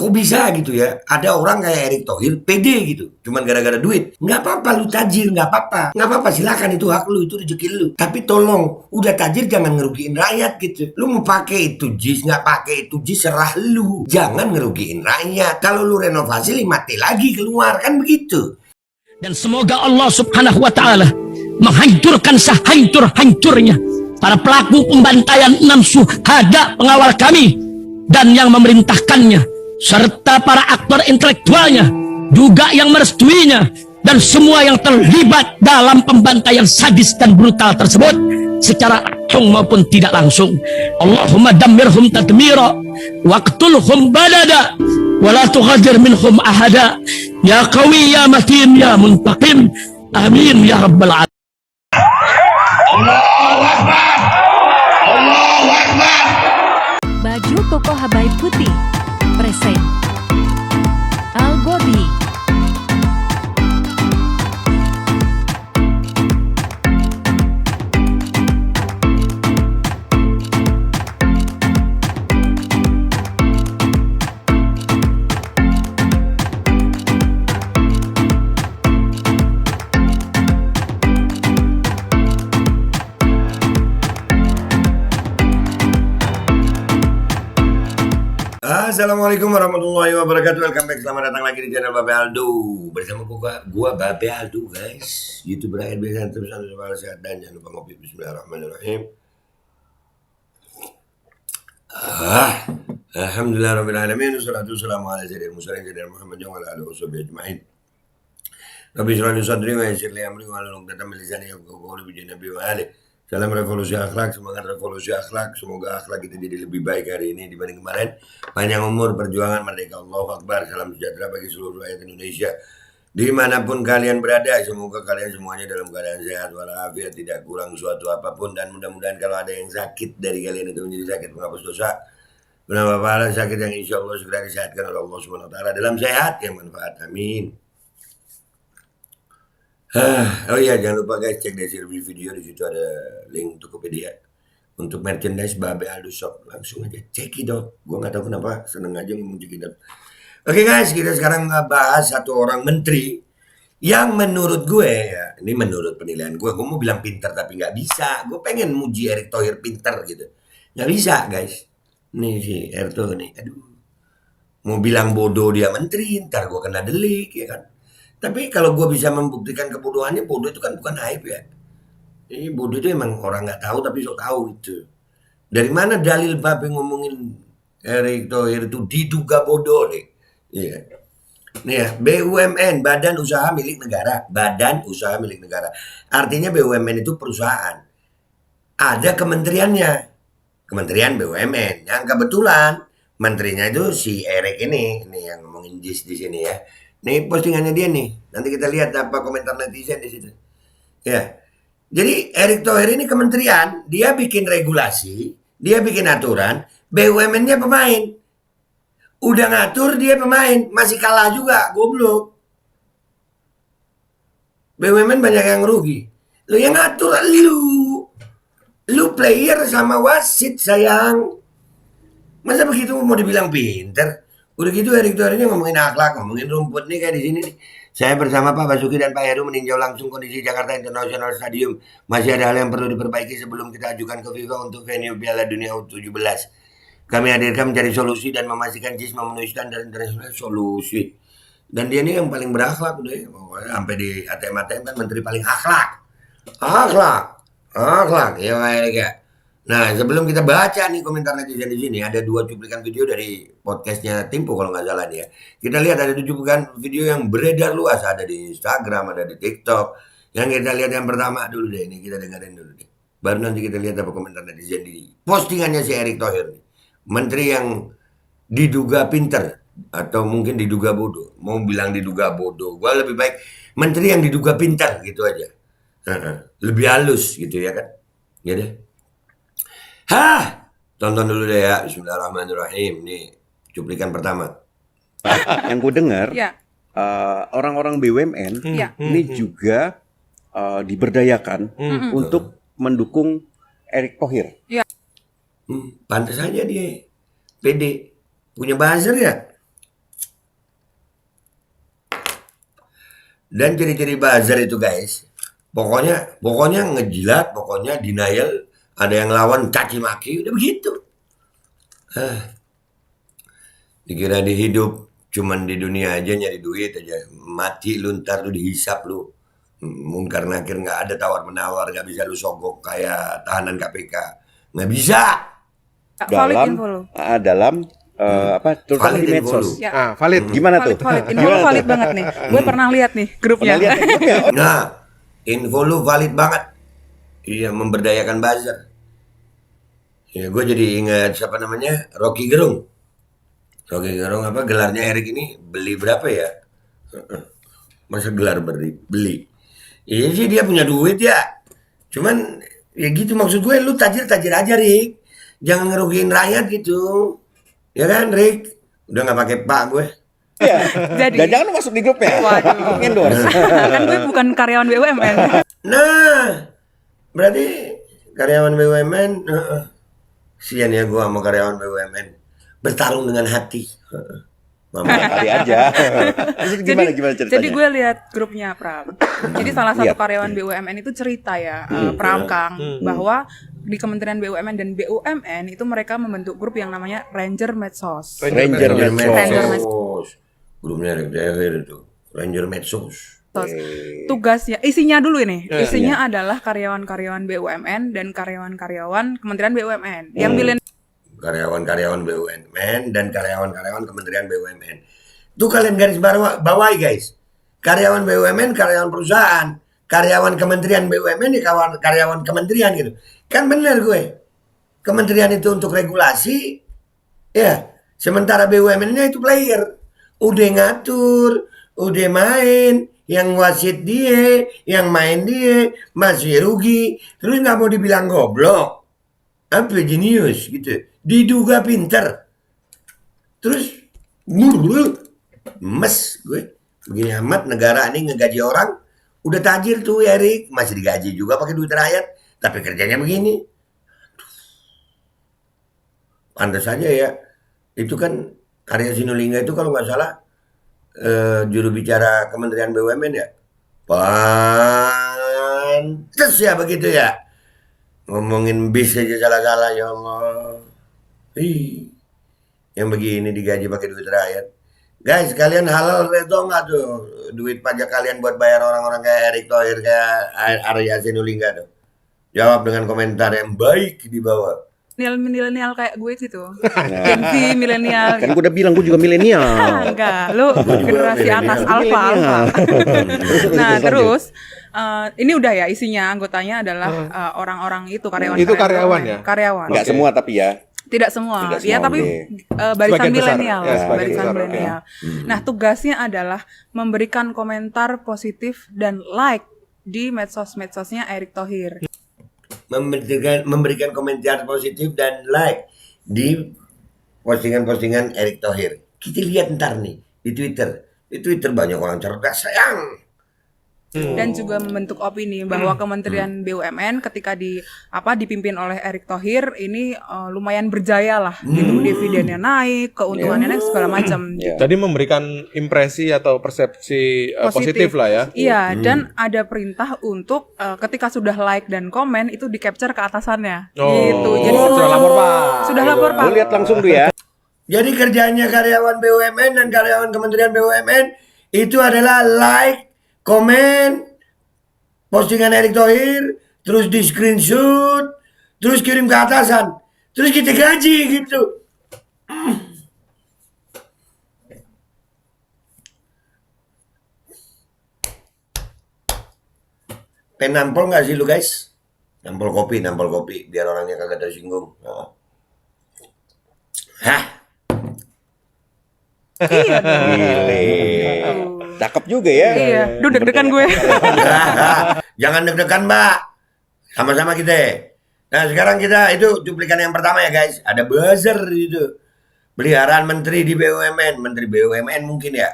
kok bisa gitu ya, ada orang kayak Erick Thohir pede gitu, cuman gara-gara duit. Nggak apa-apa lu tajir, nggak apa-apa, silakan, itu hak lu, itu rezeki lu. Tapi tolong, udah tajir jangan ngerugiin rakyat gitu. Lu mau pakai itu jis, nggak pakai itu jis, serah lu. Jangan ngerugiin rakyat. Kalau lu renovasi 5T lagi keluar, kan begitu. Dan semoga Allah subhanahu wa ta'ala menghancurkan sehancur-hancurnya para pelaku pembantaian 6 syuhada pengawal kami dan yang memerintahkannya, serta para aktor intelektualnya juga yang merestuinya, dan semua yang terlibat dalam pembantaian sadis dan brutal tersebut secara langsung maupun tidak langsung. Allahumma dammirhum tadmira waqtulhum balada wala tughadir minhum ahada ya qawi ya matin ya muntaqim amin ya rabbal alamin. Allahu Akbar, Allahu Akbar. Baju koko Habaib Putih present Al Gobi. Assalamualaikum warahmatullahi wabarakatuh. Welcome back, selamat datang lagi di channel Babe Aldo. Bersama gua Babe Aldo, guys. YouTube rakyat biasa, terus selalu sehat dan jangan lupa ngopi. Bismillahirrahmanirrahim. Alhamdulillahirrahmanirrahim. Wassalatu wassalamu ala sayyidil mursalin sayyidina Muhammad wa ala alihi washabihi ajma'in. Rabbi shrah li sadri wa yassir li amri wa hlul 'uqdatam min lisani yafqahu qawli bi nabi wa ali. Salam revolusi akhlak, semangat revolusi akhlak. Semoga akhlak kita jadi lebih baik hari ini dibanding kemarin. Panjang umur, perjuangan, merdeka, Allahu Akbar. Salam sejahtera bagi seluruh rakyat Indonesia. Dimanapun kalian berada, semoga kalian semuanya dalam keadaan sehat walafiat, tidak kurang suatu apapun. Dan mudah-mudahan kalau ada yang sakit dari kalian itu menjadi sakit menghapus dosa, menambah pahala, sakit yang insya Allah segera disehatkan oleh Allah Subhanahu Wa Taala dalam sehat yang manfaat. Amin. Oh iya, jangan lupa guys, cek deskripsi video, di situ ada link Tokopedia untuk merchandise Babe Aldo Shop. Langsung aja cekidot. Gue nggak tahu kenapa seneng aja ngomong cekidot. Oke guys, kita sekarang ngebahas satu orang menteri yang menurut gue, ya ini menurut penilaian gue mau bilang pinter tapi nggak bisa. Gue pengen muji Erick Thohir pinter gitu, nggak bisa guys. Nih si Erick Thohir nih, aduh, mau bilang bodoh dia menteri, ntar gue kena delik ya kan. Tapi kalau gue bisa membuktikan kebodohannya, bodoh itu kan bukan aib ya. Ini bodoh itu emang orang nggak tahu tapi sok tahu itu. Dari mana dalil Babe ngomongin Erick Thohir itu diduga bodoh deh? Iya. Nih ya, BUMN, Badan Usaha Milik Negara. Badan Usaha Milik Negara. Artinya BUMN itu perusahaan. Ada kementeriannya. Kementerian BUMN. Yang kebetulan menterinya itu si Erick ini yang ngomongin JIS di sini ya. Nih postingannya dia nih. Nanti kita lihat apa komentar netizen di situ. Ya. Jadi Erick Thohir ini kementerian, dia bikin regulasi, dia bikin aturan, BUMN-nya pemain. Udah ngatur dia pemain, masih kalah juga, goblok. BUMN banyak yang rugi. Lu yang ngatur lu player sama wasit sayang. Masa begitu mau dibilang pinter? Udah gitu Erick Thohir ini ngomongin akhlak, ngomongin rumput nih kayak di sini nih. Saya bersama Pak Basuki dan Pak Heru meninjau langsung kondisi Jakarta International Stadium. Masih ada hal yang perlu diperbaiki sebelum kita ajukan ke FIFA untuk venue Piala Dunia U17. Kami hadirkan mencari solusi dan memastikan JIS memenuhi standar internasional solusi. Dan dia ini yang paling berakhlak udah ya. Sampai di ATM kan menteri paling akhlak. Akhlak. Ya Erick ya. Nah, sebelum kita baca nih komentar netizen di sini, ada 2 cuplikan video dari podcastnya Tempo kalau nggak salah nih ya. Kita lihat ada 2 cuplikan video yang beredar luas, ada di Instagram, ada di TikTok. Yang kita lihat yang pertama dulu deh, ini kita dengerin dulu deh. Baru nanti kita lihat apa komentar netizen di postingannya si Erick Thohir nih. Menteri yang diduga pinter atau mungkin diduga bodoh. Mau bilang diduga bodoh, gua lebih baik menteri yang diduga pinter gitu aja. Lebih halus gitu ya kan. Ya deh. Tonton dulu deh ya. Bismillahirrahmanirrahim. Nih cuplikan pertama. Yang gue dengar orang-orang BUMN ini juga diberdayakan untuk mendukung Erick Thohir. Pantas aja dia pede, punya buzzer ya. Dan ciri-ciri buzzer itu guys, pokoknya ngejilat, pokoknya denial, ada yang lawan caci maki, udah begitu. Dikira di hidup cuman di dunia aja nyari duit aja, mati lu ntar lu dihisap lu. Mungkar nakir nggak ada tawar menawar, nggak bisa lu sogok kayak tahanan KPK, nggak bisa. Valid dalam info lo. dalam apa terutama Valid di info medsos. lu. Ya. Valid gimana tuh? Valid. Info lo valid banget nih. Gue pernah lihat nih grupnya. Pernah lihat ya, grupnya? Nah, info lu valid banget. Iya, memberdayakan buzzer. Ya, gue jadi ingat siapa namanya, Rocky Gerung. Rocky Gerung apa gelarnya Erik ini beli berapa ya? Masa gelar beli? Iya sih dia punya duit ya. Cuman ya gitu maksud gue, lu tajir-tajir aja Rick. Jangan ngerugiin rakyat gitu. Ya kan Rick? Udah nggak pakai pak gue. Iya. Jadi- Dan jangan lu masuk di grupnya. Waduh. Endorse. Kan gue bukan karyawan BUMN. Nah, berarti karyawan BUMN, sian ya gua sama karyawan BUMN bertarung dengan hati. Mama. Kali aja. Terus gimana ceritanya? Jadi gue lihat grupnya Pram. Jadi salah satu Lihat. karyawan BUMN itu cerita ya, Pram Kang, bahwa di Kementerian BUMN dan BUMN itu mereka membentuk grup yang namanya Ranger Medsos. Ranger Ranger Medsos. Medsos. Grupnya Rick Daher itu. Ranger Medsos. Tugasnya, isinya dulu ini. Isinya adalah karyawan-karyawan BUMN dan karyawan-karyawan Kementerian BUMN yang Karyawan-karyawan BUMN dan karyawan-karyawan Kementerian BUMN. Itu kalian garis bawahi guys. Karyawan BUMN, karyawan perusahaan. Karyawan Kementerian BUMN, karyawan kementerian gitu. Kan bener gue. Kementerian itu untuk regulasi. Ya. Sementara BUMN-nya itu player. Udah ngatur, udah main. Yang wasit dia, yang main dia. Masih rugi. Terus nggak mau dibilang goblok. Apa jenius gitu. Diduga pinter. Terus mes gue. Begini amat negara ini ngegaji orang. Udah tajir tuh Erik. Masih digaji juga pakai duit rakyat. Tapi kerjanya begini. Pantas saja ya. Itu kan Arya Sinulinga itu kalau nggak salah juru bicara Kementerian BUMN ya. Pantas ya begitu ya. Ngomongin bis aja salah-salah ya Allah. Yang begini digaji pakai duit rakyat. Guys, kalian halal redo nggak tuh duit pajak kalian buat bayar orang-orang kayak Erick Thohir, kayak Arya Sinulinga tuh? Jawab dengan komentar yang baik di bawah. milenial kayak gue gitu. Gen Z milenial. Kan gue udah bilang gue juga milenial. Enggak, lu generasi milenial. atas alfa. Nah, terus ini udah ya isinya anggotanya adalah orang-orang itu karyawan. Itu karyawan ya? Karyawan. Enggak semua tapi ya. Tidak semua. Tidak Ya semua, tapi oke. barisan Sebagian besar. milenial, Ya, sebagian barisan besar, milenial. Nah, tugasnya adalah memberikan komentar positif dan like di medsos-medsosnya Erick Thohir. Memberikan komentar positif dan like di postingan-postingan Erick Thohir. Kita lihat ntar nih di Twitter. Di Twitter banyak orang cerdas sayang. Dan juga membentuk opini bahwa Kementerian BUMN ketika dipimpin oleh Erick Thohir ini lumayan berjaya lah gitu, dividennya naik, keuntungannya naik segala macam. Ya. Jadi memberikan impresi atau persepsi positif lah ya. Iya, dan ada perintah untuk ketika sudah like dan komen itu di capture ke atasannya. Gitu. Jadi sudah lapor Pak. Sudah lapor Pak. Lu lihat langsung tuh ya. Jadi kerjanya karyawan BUMN dan karyawan Kementerian BUMN itu adalah like, komen, postingan Erick Thohir, terus di screenshot, terus kirim ke atasan, terus kita gaji gitu. Pen nampol nggak sih lu guys? Nampol kopi, biar orangnya kagak tersinggung. Hah? Iya dong. Gile. Cakep juga ya. Iya, duh deg-degan gue. Jangan deg-degan mbak. Sama-sama kita. Nah sekarang kita itu cuplikan yang pertama ya guys. Ada buzzer itu. Peliharaan menteri di BUMN. Menteri BUMN mungkin ya.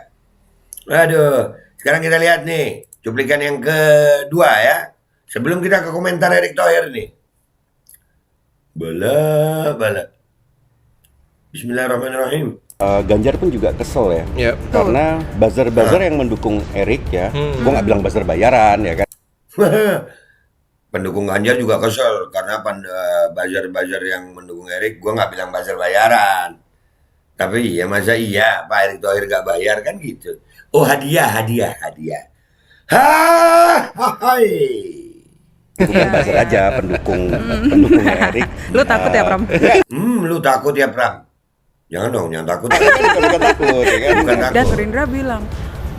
Aduh. Sekarang kita lihat nih. Cuplikan yang kedua ya. Sebelum kita ke komentar Erick Thohir nih. Bala. Bismillahirrahmanirrahim. Ganjar pun juga kesel ya. Ya. Karena buzzer-buzzer yang mendukung Erik ya. Gua nggak bilang buzzer bayaran ya kan. Pendukung Ganjar juga kesel karena buzzer-buzzer yang mendukung Erik, gua nggak bilang buzzer bayaran. Tapi ya masa iya Pak Erick Thohir gak bayar kan gitu. Oh hadiah. Hai. Bukan buzzer aja, pendukung Erik. Lu takut ya, Pram? Lu takut ya Pram? Jangan dong, jangan takut. Bukan takut ya kan. Bukan Dan takut. Gerindra bilang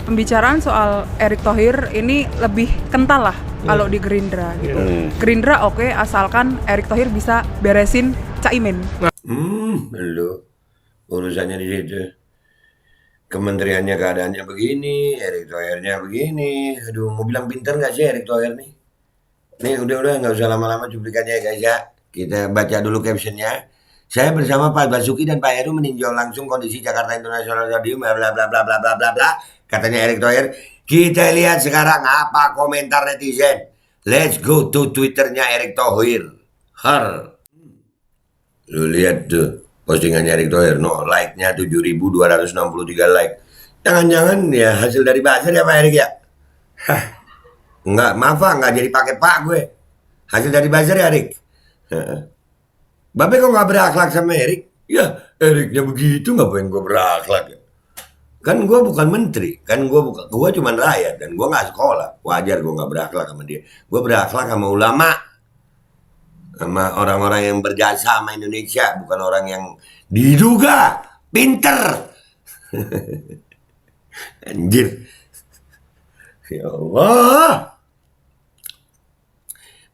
pembicaraan soal Erick Thohir ini lebih kental lah kalau di Gerindra gitu. Gerindra oke, asalkan Erick Thohir bisa beresin Caimin. Lu urusannya di situ. Kementeriannya keadaannya begini, Erick Thohirnya begini. Aduh, mau bilang pinter nggak sih Erick Thohir nih? Nih udah nggak usah lama-lama cuplikannya ya guys ya. Kita baca dulu captionnya. Saya bersama Pak Basuki dan Pak Heru meninjau langsung kondisi Jakarta International Stadium bla bla bla bla bla bla bla bla. Katanya Erick Thohir. Kita lihat sekarang apa komentar netizen. Let's go to Twitternya Erick Thohir. Lu lihat tuh postingannya Erick Thohir. No, like-nya 7.263 like. Jangan-jangan ya hasil dari buzzer ya Pak Erick ya? Hah. Enggak, maaf Pak, enggak jadi pakai Pak gue. Hasil dari buzzer ya Erick. Babe kok nggak berakhlak sama Erik? Ya, Eriknya begitu ngapain gue berakhlak ya? Kan gue bukan menteri, kan gue cuman rakyat dan gue nggak sekolah. Wajar gue nggak berakhlak sama dia. Gue berakhlak sama ulama, sama orang-orang yang berjasa sama Indonesia, bukan orang yang diduga pinter. Anjir. Ya Allah.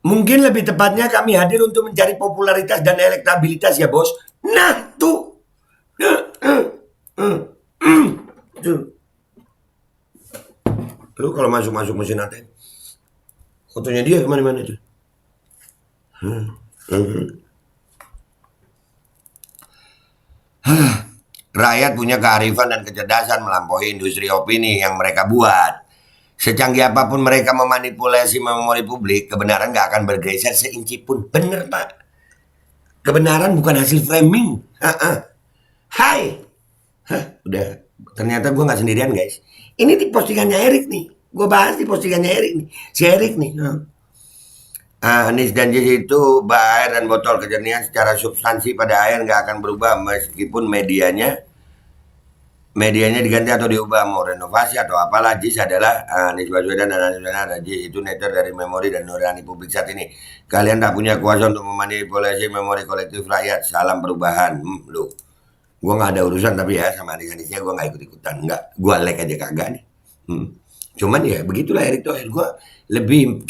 Mungkin lebih tepatnya kami hadir untuk mencari popularitas dan elektabilitas ya bos. Nah tuh. Tuh. Lu kalau masuk mesin ATM. Fotonya dia kemana-mana tuh. Rakyat punya kearifan dan kecerdasan melampaui industri opini yang mereka buat. Secanggih apapun mereka memanipulasi memori publik, kebenaran gak akan bergeser seinci pun. Bener Pak. Kebenaran bukan hasil framing. Hai. Udah. Ternyata gue gak sendirian guys. Ini di postingannya Erik nih. Gue bahas di postingannya Erik nih. Si Erik nih. Anies dan Jis itu air dan botol kejernihan secara substansi pada air gak akan berubah meskipun medianya diganti atau diubah, mau renovasi atau apalah. Jis adalah Anies Baswedan dan Anies Baswedan. Jis itu netter dari memori dan nurani publik saat ini. Kalian tak punya kuasa untuk memanipulasi memori kolektif rakyat. Salam perubahan. Lu, gue nggak ada urusan tapi ya sama Anies-Aniesnya gue nggak ikut-ikutan. Nggak, gue like aja kagak nih. Cuman ya begitulah Erick Thohir. Gue lebih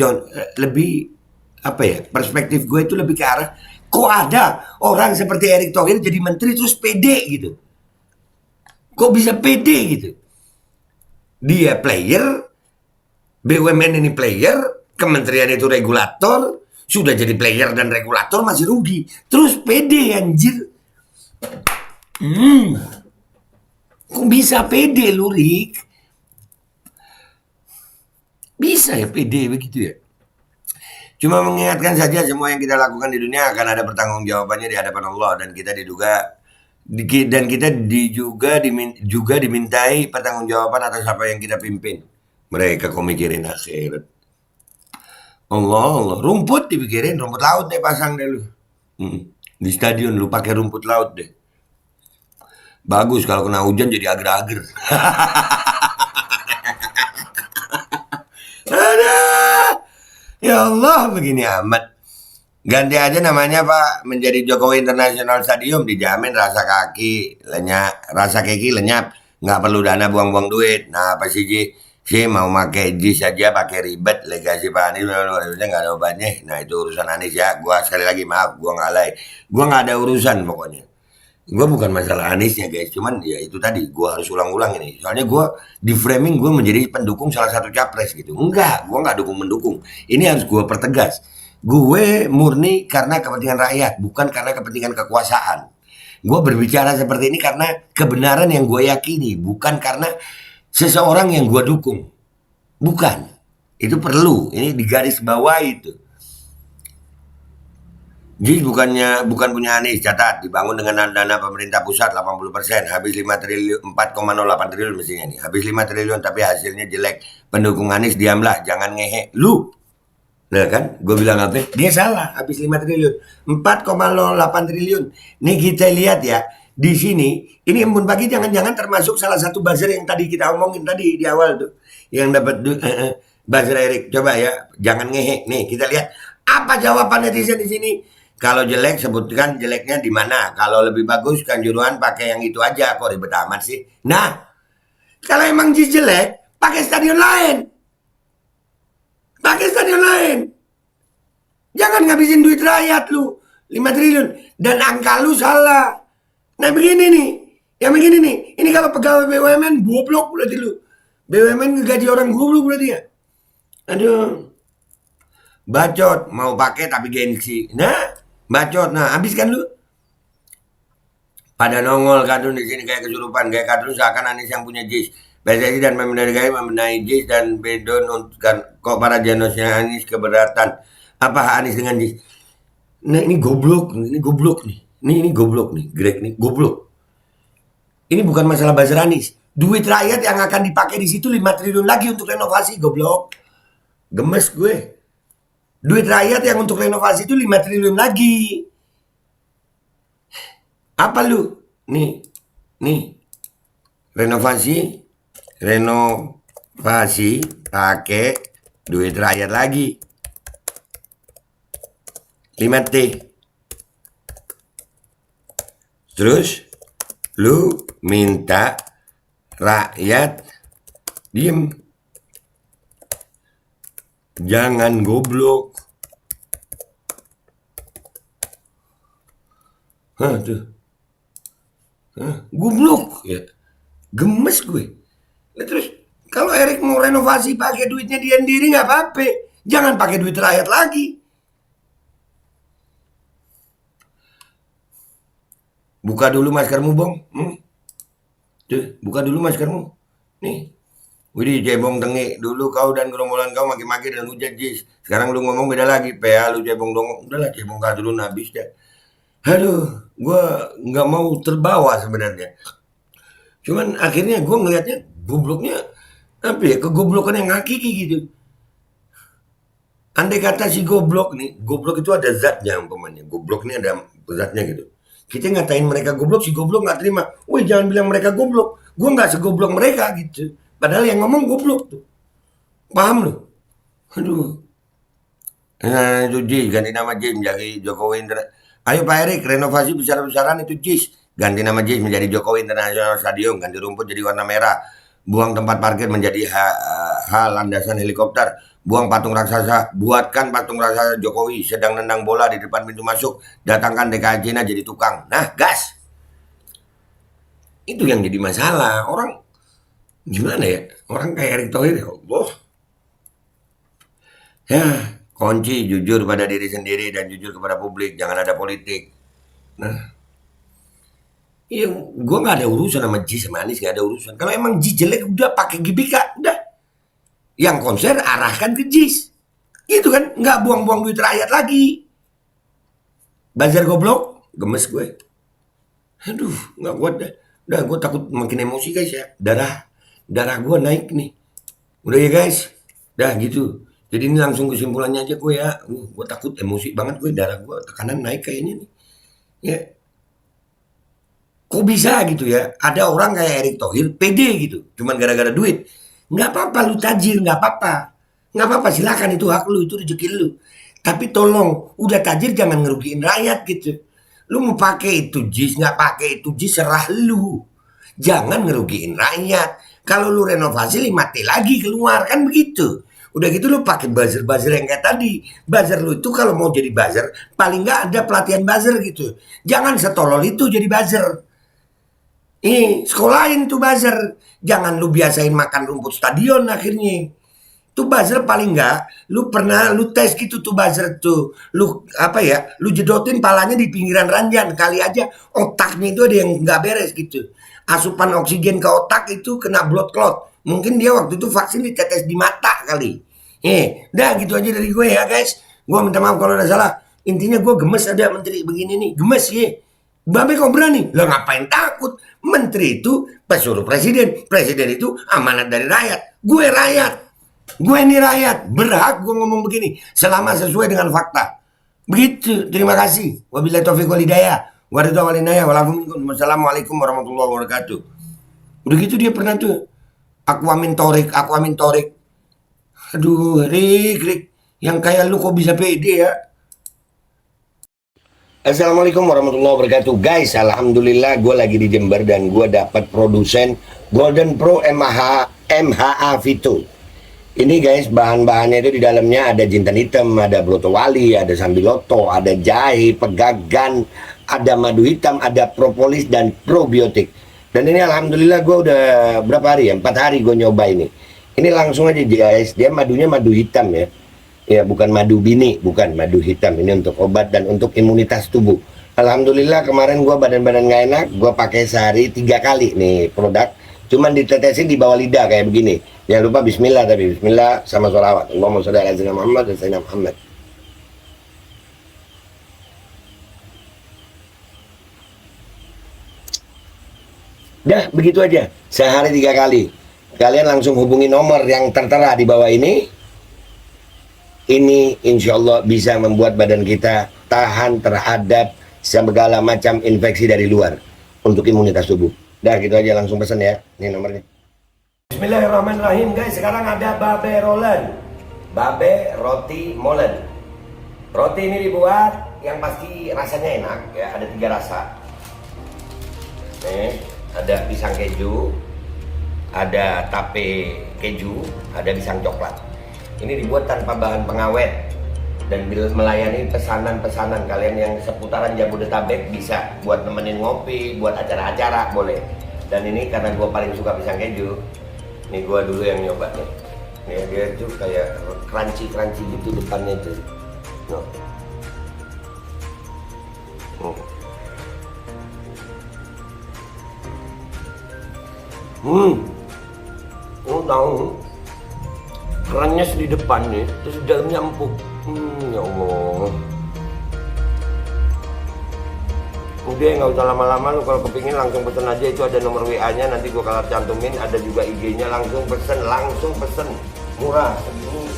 apa ya, perspektif gue itu lebih ke arah kok ada orang seperti Erick Thohir jadi menteri terus pede gitu. Kok bisa pede gitu? Dia player, BUMN ini player, kementerian itu regulator, sudah jadi player dan regulator masih rugi. Terus pede anjir. Kok bisa pede lu, Rik? Bisa ya pede begitu ya? Cuma mengingatkan saja semua yang kita lakukan di dunia akan ada pertanggungjawabannya di hadapan Allah dan kita juga dimintai pertanggungjawaban atas apa yang kita pimpin. Mereka kok mikirin akhirat. Allah, rumput dipikirin, rumput laut deh pasang deh lu. Di stadion lu pakai rumput laut deh. Bagus kalau kena hujan jadi ager-ager. Ya Allah, begini amat. Ganti aja namanya Pak, menjadi Jokowi International Stadium, dijamin rasa kaki lenyap, nggak perlu dana buang-buang duit. Nah apa sih mau pakai jis aja pakai ribet, legasi Pak Anies nggak ada obatnya. Nah itu urusan Anies ya. Gua sekali lagi maaf, gua nggak ada urusan pokoknya. Gua bukan masalah Aniesnya guys, cuman ya itu tadi gua harus ulang-ulang ini. Soalnya gua di framing gua menjadi pendukung salah satu capres gitu. Enggak, gua nggak mendukung. Ini harus gua pertegas. Gue murni karena kepentingan rakyat, bukan karena kepentingan kekuasaan. Gue berbicara seperti ini karena kebenaran yang gue yakini, bukan karena seseorang yang gue dukung. Bukan. Itu perlu, ini di garis bawah itu. JIS bukan punya Anies, catat dibangun dengan dana pemerintah pusat 80%, habis 5 triliun 4,08 triliun mestinya nih. Habis 5 triliun tapi hasilnya jelek. Pendukung Anies diamlah, jangan ngehe. Lu. Nah kan, gue bilang apa? Dia salah, habis 5 triliun. 4,08 triliun. Nih kita lihat ya, di sini ini Embun Pagi jangan-jangan termasuk salah satu buzzer yang tadi kita omongin tadi di awal tuh. Yang dapat buzzer Erik. Coba ya, jangan ngehe. Nih, kita lihat apa jawaban netizen di sini. Kalau jelek sebutkan jeleknya di mana. Kalau lebih bagus Kanjuruhan pakai yang itu aja. Kok ribet amat sih? Nah, kalau emang JIS jelek, pakai stadion lain. Pakai stadion lain. Jangan ngabisin duit rakyat lu. 5 triliun. Dan angka lu salah. Nah begini nih. Yang begini nih. Ini kalau pegawai BUMN goblok berarti lu. BUMN ngegaji orang goblok berarti ya. Aduh. Bacot. Mau pakai tapi gengsi. Nah. Bacot, nah habiskan lu. Pada nongol kadrun di sini kayak kesurupan, kayak kadrun seakan Anies yang punya JIS. PSSI dan Pemda membenahi JIS dan bedon untuk kok para janosnya Anies keberatan. Apa Anies dengan JIS? Nah ini goblok nih, ini goblok nih, Greg nih, goblok. Ini bukan masalah buzzer Anies. Duit rakyat yang akan dipakai di situ 5 triliun lagi untuk renovasi, goblok. Gemes gue. Duit rakyat yang untuk renovasi itu 5 triliun lagi. Apa lu? Nih. Renovasi pakai duit rakyat lagi. 5T. Terus lu minta rakyat diem. Jangan goblok. Goblok ya. Gemes gue. Nah, terus kalau Erik mau renovasi pakai duitnya dia sendiri nggak apa-apa. Jangan pakai duit rakyat lagi. Buka dulu maskermu, Bong. Tuh, buka dulu maskermu. Nih. Widih, cebong tengi. Dulu kau dan gerombolan kau maki-maki dan hujat JIS. Sekarang lu ngomong beda lagi. PA lu cebong dong. Udahlah cebong kadrun habis deh. Aduh, gue nggak mau terbawa sebenarnya. Cuman akhirnya gue ngelihatnya gobloknya apa ya, kegoblokan yang hakiki gitu. Andai kata si goblok nih, goblok itu ada zatnya umpamanya. Goblok ini ada zatnya gitu. Kita ngatain mereka goblok, si goblok nggak terima. Woi jangan bilang mereka goblok. Gue nggak segoblok mereka gitu. Padahal yang ngomong goblok tuh. Paham lu? Aduh. Nah itu JIS, ganti nama JIS menjadi Jokowi Ayo Pak Erik, renovasi besar-besaran itu JIS. Ganti nama JIS menjadi Jokowi International Stadium. Ganti rumput jadi warna merah. Buang tempat parkir menjadi landasan helikopter. Buang patung raksasa. Buatkan patung raksasa Jokowi sedang nendang bola di depan pintu masuk. Datangkan DKI Cina jadi tukang. Nah gas. Itu yang jadi masalah. Orang gimana ya? Orang kayak Erick Thohir ya Allah. Ya, kunci jujur pada diri sendiri dan jujur kepada publik. Jangan ada politik. Nah, iya, gue nggak ada urusan sama JIS sama Anies, nggak ada urusan. Kalau emang JIS jelek, udah pakai GBK, udah. Yang konser arahkan ke JIS. Gitu kan, nggak buang-buang duit rakyat lagi. Bazar goblok, gemes gue. Aduh, nggak kuat dah. Udah, gue takut makin emosi guys ya. Darah gue naik nih. Udah ya guys, dah gitu. Jadi ini langsung kesimpulannya aja gue ya. Gue takut emosi banget gue, darah gue tekanan naik kayaknya nih. Ya. Kok bisa gitu ya? Ada orang kayak Erick Thohir pede gitu, cuman gara-gara duit. Nggak apa-apa lu tajir, nggak apa-apa. Nggak apa-apa, silakan itu hak lu, itu rezeki lu. Tapi tolong, udah tajir jangan ngerugiin rakyat gitu. Lu mau pakai itu JIS, nggak pakai itu JIS, serah lu. Jangan ngerugiin rakyat. Kalau lu renovasi 5T lagi keluar, kan begitu. Udah gitu lu pakai buzzer-buzzer yang kayak tadi. Buzzer lu itu kalau mau jadi buzzer, paling nggak ada pelatihan buzzer gitu. Jangan setolol itu jadi buzzer. Sekolahin tuh buzzer. Jangan lu biasain makan rumput stadion akhirnya. Tuh buzzer paling nggak, lu tes gitu tuh buzzer tuh. Lu jedotin palanya di pinggiran ranjang. Kali aja otaknya itu ada yang nggak beres gitu. Asupan oksigen ke otak itu kena blood clot. Mungkin dia waktu itu vaksin ditetes di mata kali. Dah gitu aja dari gue ya guys. Gue minta maaf kalau ada salah. Intinya gue gemes ada menteri begini nih, gemes ya. Babe kok berani? Lah ngapain takut? Menteri itu pesuruh presiden. Presiden itu amanat dari rakyat. Gue rakyat. Gue ini rakyat. Berhak gue ngomong begini. Selama sesuai dengan fakta. Begitu. Terima kasih. Wabillahi taufiq wal hidayah. Wassalamualaikum warahmatullahi wabarakatuh. Udah gitu dia pernah tuh. Aku amin torik. Aduh, Rik. Yang kayak lu kok bisa pede ya? Assalamualaikum warahmatullahi wabarakatuh. Guys, alhamdulillah gue lagi di Jember dan gue dapat produsen Golden Pro MHA Vito. Ini guys, bahan-bahannya itu di dalamnya ada jintan hitam, ada broto wali, ada sambiloto, ada jahe, pegagan, ada madu hitam, ada propolis dan probiotik. Dan ini alhamdulillah gue udah berapa hari ya? 4 hari gue nyoba ini. Ini langsung aja guys, dia madunya madu hitam ya. Ya bukan madu bini, bukan madu hitam. Ini untuk obat dan untuk imunitas tubuh. Alhamdulillah kemarin gue badan-badan gak enak, gue pakai sehari 3 kali nih produk. Cuman ditetesin di bawah lidah kayak begini. Jangan lupa bismillah, tapi bismillah sama sholawat. Allahumma sholli ala sayyidina Muhammad dan sayyidina Muhammad. Dah begitu aja, sehari 3 kali. Kalian langsung hubungi nomor yang tertera di bawah ini. Ini insya Allah bisa membuat badan kita tahan terhadap segala macam infeksi dari luar untuk imunitas tubuh. Dah gitu aja, langsung pesan ya. Ini nomornya. Bismillahirrahmanirrahim guys. Sekarang ada babe rolen, babe roti molen. Roti ini dibuat yang pasti rasanya enak ya. Ada 3 rasa. Nih, ada pisang keju, ada tape keju, ada pisang coklat. Ini dibuat tanpa bahan pengawet dan melayani pesanan-pesanan kalian yang seputaran Jabodetabek, bisa buat nemenin ngopi, buat acara-acara boleh. Dan ini karena gue paling suka pisang keju, nih gue dulu yang nyoba nih. Nih dia tuh kayak crunchy gitu depannya tuh. Tahu kerennya di depan nih, terus di dalamnya empuk. Ya Allah. Udah nggak usah lama-lama, lu kalau kepingin langsung pesen aja, itu ada nomor WA-nya, nanti gua kalau cantumin, ada juga IG-nya, langsung pesen, murah. Segini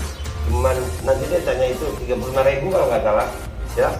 cuman nanti dia tanya itu 35.000 kalau nggak salah, ya.